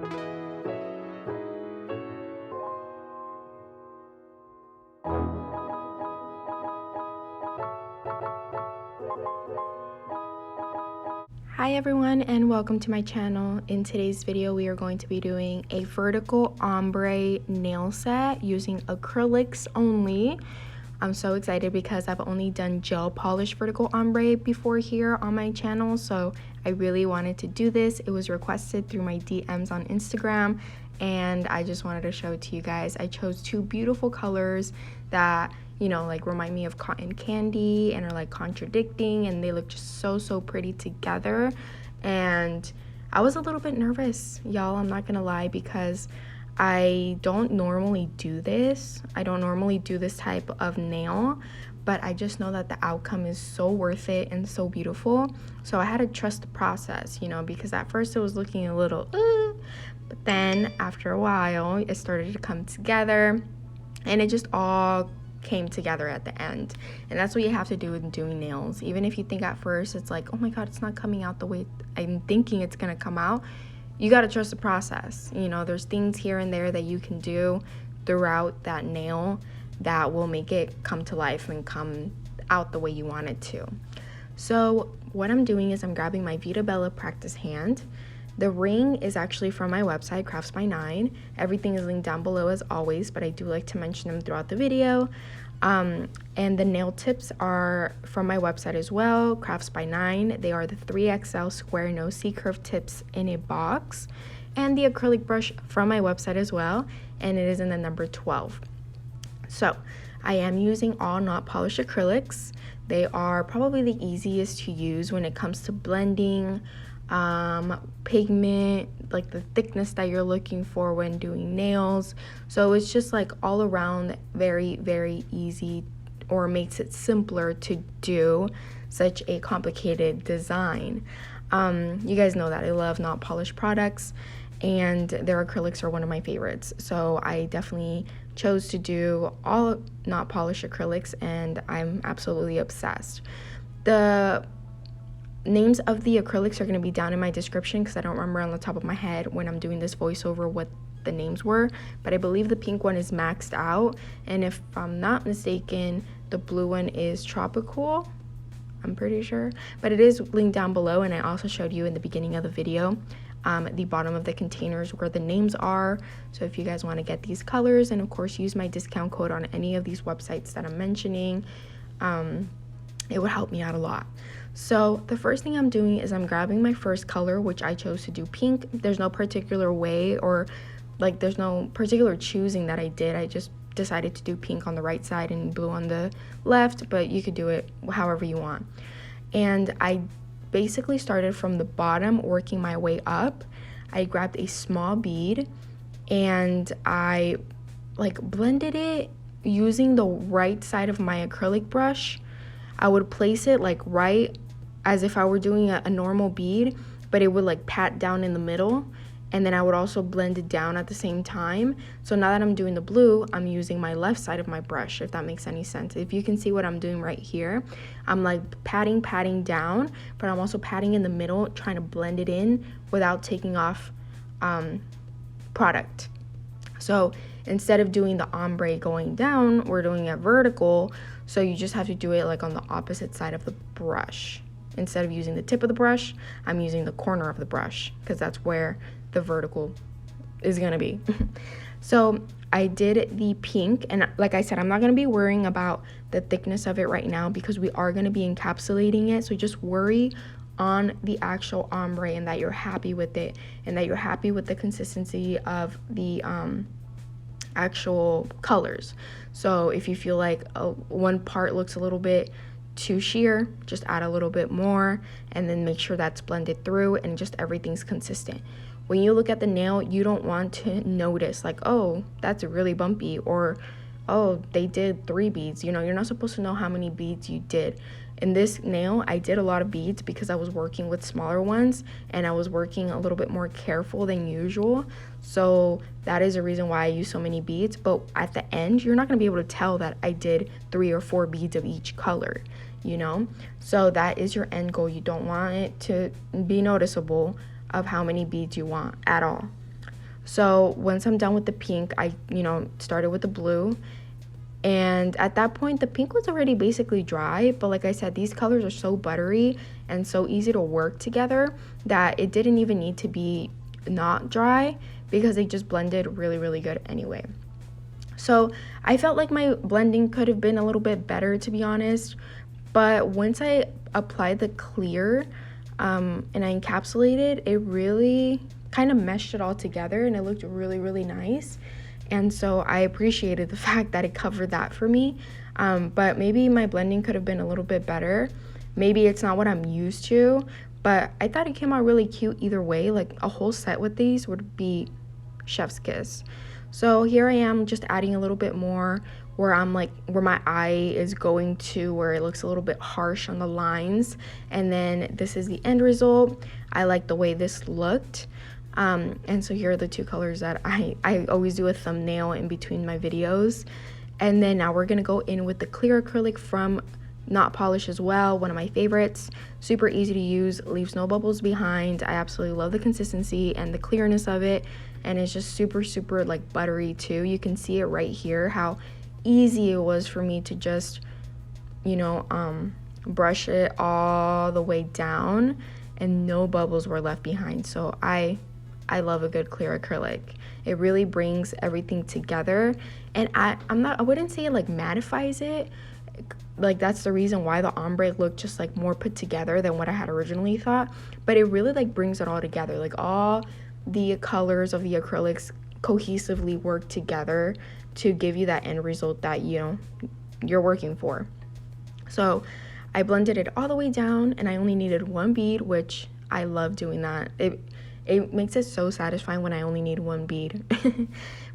Hi everyone, and welcome to my channel. In today's video we are going to be doing a vertical ombre nail set using acrylics only. I'm so excited because I've only done gel polish vertical ombre before here on my channel, so I really wanted to do this. It was requested through my DMs on Instagram and I just wanted to show it to you guys. I chose two beautiful colors that, you know, like remind me of cotton candy and are like contradicting, and they look just so pretty together. And I was a little bit nervous, y'all, I'm not gonna lie, because I don't normally do this. I don't normally do this type of nail, but I just know that the outcome is so worth it and so beautiful. So I had to trust the process, you know, because at first it was looking a little but then after a while it started to come together and it just all came together at the end. And that's what you have to do in doing nails. Even if you think at first it's like, oh my god, it's not coming out the way I'm thinking it's gonna come out, you got to trust the process. You know, there's things here and there that you can do throughout that nail that will make it come to life and come out the way you want it to. So what I'm doing is I'm grabbing my Vita Bella practice hand. The ring is actually from my website, Crafts by 9. Everything is linked down below as always, but I do like to mention them throughout the video. And the nail tips are from my website as well, Crafts by 9. They are the 3XL square no C-curve tips in a box. And the acrylic brush from my website as well, and it is in the number 12. So I am using all not polished acrylics. They are probably the easiest to use when it comes to blending pigment, like the thickness that you're looking for when doing nails. So it's just like all around very easy, or makes it simpler to do such a complicated design. You guys know that I love not polished products, and their acrylics are one of my favorites, so I definitely chose to do all not polished acrylics and I'm absolutely obsessed. The names of the acrylics are going to be down in my description because I don't remember on the top of my head when I'm doing this voiceover what the names were, but I believe the pink one is maxed out, and if I'm not mistaken the blue one is tropical, I'm pretty sure, but it is linked down below. And I also showed you in the beginning of the video the bottom of the containers where the names are, so if you guys want to get these colors, and of course use my discount code on any of these websites that I'm mentioning, it would help me out a lot. So the first thing I'm doing is I'm grabbing my first color, which I chose to do pink. There's no particular way, or like there's no particular choosing that I did. I just decided to do pink on the right side and blue on the left, but you could do it however you want. And I basically started from the bottom, working my way up. I grabbed a small bead and I like blended it using the right side of my acrylic brush. I would place it like right as if I were doing a normal bead, but it would like pat down in the middle, and then I would also blend it down at the same time. So now that I'm doing the blue, I'm using my left side of my brush, if that makes any sense. If you can see what I'm doing right here, I'm like patting down, but I'm also patting in the middle, trying to blend it in without taking off product. So instead of doing the ombre going down, we're doing it vertical, so you just have to do it like on the opposite side of the brush. Instead of using the tip of the brush, I'm using the corner of the brush because that's where the vertical is gonna be. So I did the pink, and like I said, I'm not gonna be worrying about the thickness of it right now because we are gonna be encapsulating it. So just worry on the actual ombre and that you're happy with it, and that you're happy with the consistency of the actual colors. So if you feel like one part looks a little bit too sheer, just add a little bit more, and then make sure that's blended through and just everything's consistent. When you look at the nail, you don't want to notice like, oh, that's really bumpy, or oh, they did 3 beads. You know, you're not supposed to know how many beads you did. In this nail, I did a lot of beads because I was working with smaller ones and I was working a little bit more careful than usual. So that is a reason why I use so many beads. But at the end, you're not going to be able to tell that I did 3 or 4 beads of each color, you know? So that is your end goal. You don't want it to be noticeable of how many beads you want at all. So once I'm done with the pink, I, started with the blue. And at that point, the pink was already basically dry. But like I said, these colors are so buttery and so easy to work together that it didn't even need to be not dry because they just blended really, really good anyway. So I felt like my blending could have been a little bit better, to be honest. But once I applied the clear and I encapsulated, it really kind of meshed it all together and it looked really, really nice. And so I appreciated the fact that it covered that for me. But maybe my blending could have been a little bit better. Maybe it's not what I'm used to, but I thought it came out really cute either way. Like a whole set with these would be chef's kiss. So here I am just adding a little bit more where I'm like, where my eye is going to, where it looks a little bit harsh on the lines. And then this is the end result. I like the way this looked. And so here are the two colors that I always do a thumbnail in between my videos. And then now we're gonna go in with the clear acrylic from Not Polish as well, one of my favorites. Super easy to use, leaves no bubbles behind. I absolutely love the consistency and the clearness of it, and it's just super, super like buttery too. You can see it right here how easy it was for me to just, brush it all the way down and no bubbles were left behind. So I love a good clear acrylic. It really brings everything together, and I wouldn't say it like mattifies it. Like that's the reason why the ombre looked just like more put together than what I had originally thought, but it really like brings it all together. Like all the colors of the acrylics cohesively work together to give you that end result that you're working for. So I blended it all the way down and I only needed one bead, which I love doing that. It makes it so satisfying when I only need one bead.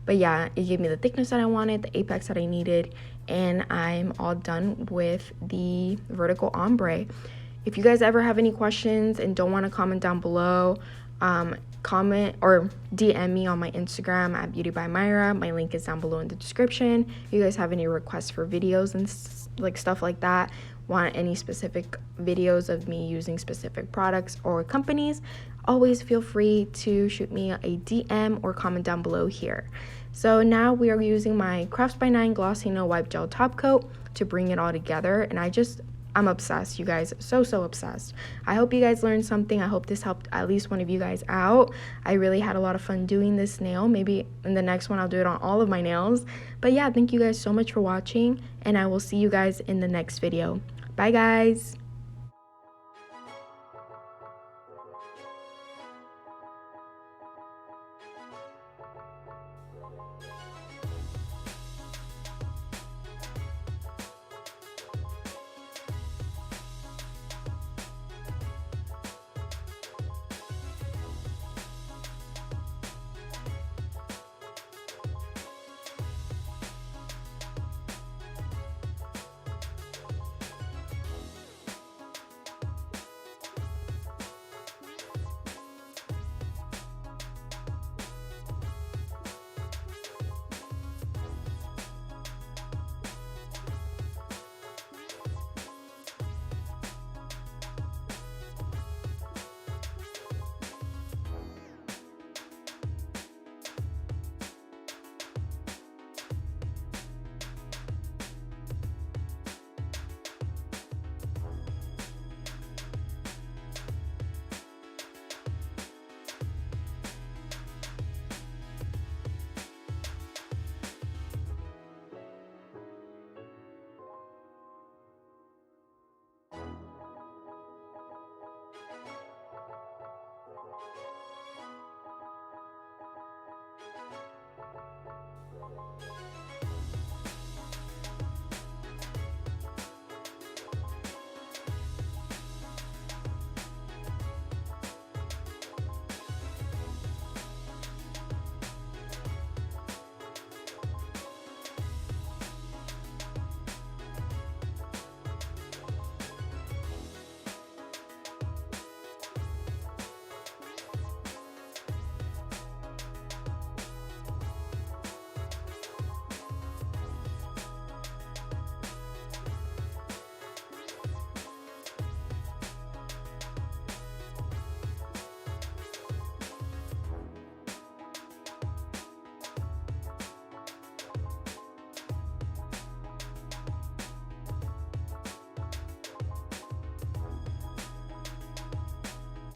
But yeah, it gave me the thickness that I wanted, the apex that I needed, and I'm all done with the vertical ombre. If you guys ever have any questions and don't want to comment down below, comment or DM me on my Instagram at BeautyxMaira. My link is down below in the description. If you guys have any requests for videos and like stuff like that, want any specific videos of me using specific products or companies, always feel free to shoot me a DM or comment down below here. So now we are using my Crafts by 9 Glossy No Wipe Gel Top Coat to bring it all together, and I'm obsessed, you guys. So obsessed. I hope you guys learned something. I hope this helped at least one of you guys out. I really had a lot of fun doing this nail. Maybe in the next one I'll do it on all of my nails. But yeah, thank you guys so much for watching, and I will see you guys in the next video. Bye guys.